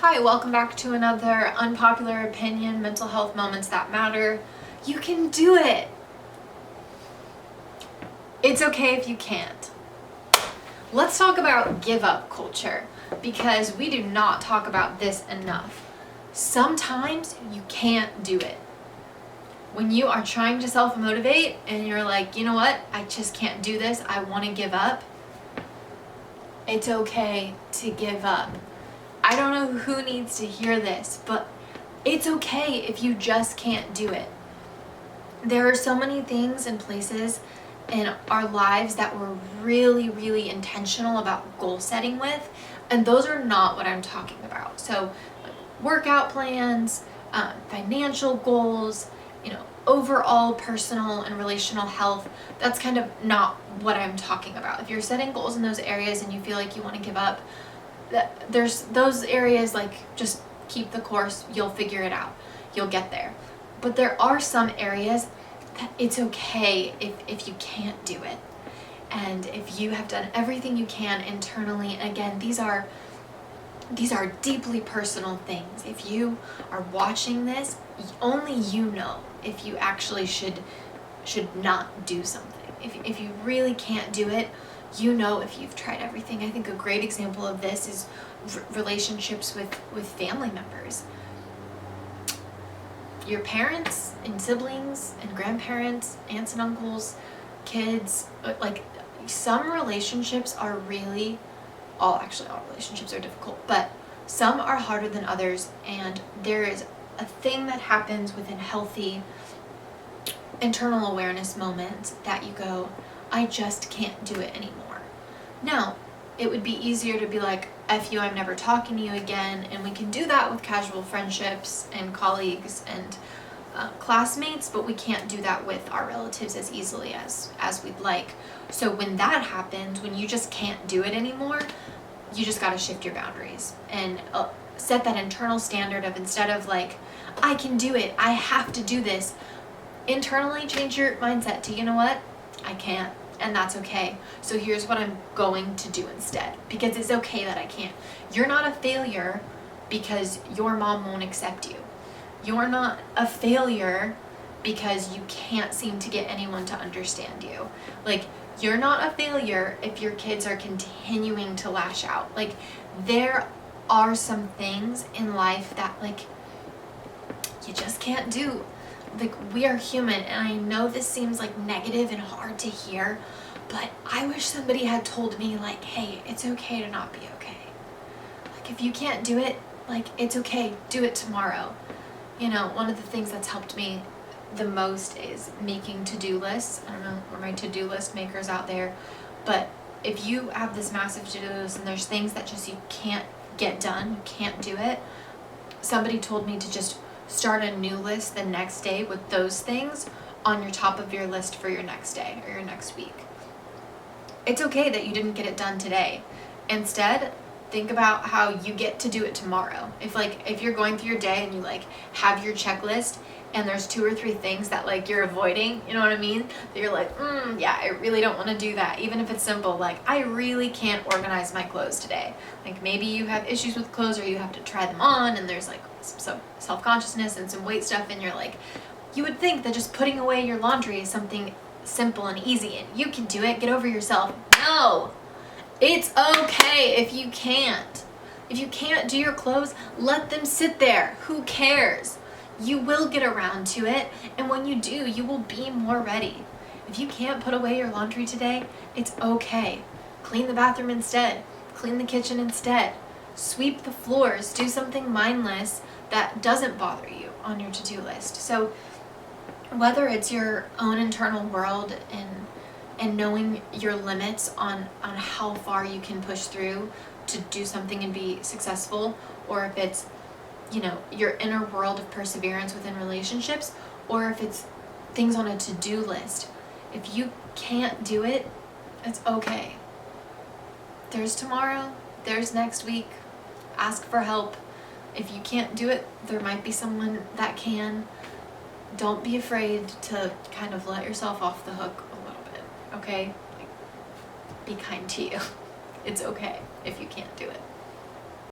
Hi, welcome back to another unpopular opinion, mental health moments that matter. You can do it. It's okay if you can't. Let's talk about give up culture because we do not talk about this enough. Sometimes you can't do it. When you are trying to self-motivate and you're like, you know what, I just can't do this, I want to give up. It's okay to give up. I don't know who needs to hear this, but it's okay if you just can't do it. There are so many things and places in our lives that we're really, really intentional about goal setting with, and those are not what I'm talking about. So workout plans, financial goals, overall personal and relational health, that's kind of not what I'm talking about. If you're setting goals in those areas and you feel like you want to give up, there's those areas, like, just keep the course, you'll figure it out, you'll get there. But there are some areas that it's okay if you can't do it, and if you have done everything you can internally. And again, these are deeply personal things. If you are watching this, only you know if you actually should not do something. If you really can't do it, you know if you've tried everything. I think a great example of this is relationships with family members. Your parents and siblings and grandparents, aunts and uncles, kids, like, some relationships are really, all relationships are difficult, but some are harder than others, and there is a thing that happens within healthy internal awareness moments that you go, I just can't do it anymore. Now, it would be easier to be like, F you, I'm never talking to you again, and we can do that with casual friendships and colleagues and classmates, but we can't do that with our relatives as easily as we'd like. So when that happens, when you just can't do it anymore, you just got to shift your boundaries and set that internal standard of, instead of like, I can do it, I have to do this, internally change your mindset to, you know what, I can't, and that's okay. So here's what I'm going to do instead, because it's okay that I can't. You're not a failure because your mom won't accept you. You're not a failure because you can't seem to get anyone to understand you. Like, you're not a failure if your kids are continuing to lash out. Like, there are some things in life that, like, you just can't do. Like, we are human, and I know this seems like negative and hard to hear, but I wish somebody had told me, like, hey, it's okay to not be okay. Like, if you can't do it, like, it's okay, do it tomorrow. One of the things that's helped me the most is making to-do lists. I don't know, we're my to-do list makers out there, but if you have this massive to-do list and there's things that just you can't get done, you can't do it, somebody told me to just start a new list the next day with those things on your top of your list for your next day or your next week. It's okay that you didn't get it done today. Instead, think about how you get to do it tomorrow. If you're going through your day and you have your checklist and there's 2 or 3 things that you're avoiding, you know what I mean? That you're like, yeah, I really don't want to do that. Even if it's simple, like, I really can't organize my clothes today. Like, maybe you have issues with clothes or you have to try them on and there's some self-consciousness and some weight stuff, and you're like, you would think that just putting away your laundry is something simple and easy and you can do it, get over yourself. No! It's okay if you can't. If you can't do your clothes, let them sit there. Who cares? You will get around to it, and when you do, you will be more ready. If you can't put away your laundry today, it's okay. Clean the bathroom instead. Clean the kitchen instead. Sweep the floors. Do something mindless that doesn't bother you on your to-do list. So whether it's your own internal world and knowing your limits on how far you can push through to do something and be successful, or if it's your inner world of perseverance within relationships, or if it's things on a to-do list, if you can't do it, it's okay. There's tomorrow, there's next week. Ask for help. If you can't do it, there might be someone that can. Don't be afraid to kind of let yourself off the hook a little bit, okay? Be kind to you. It's okay if you can't do it.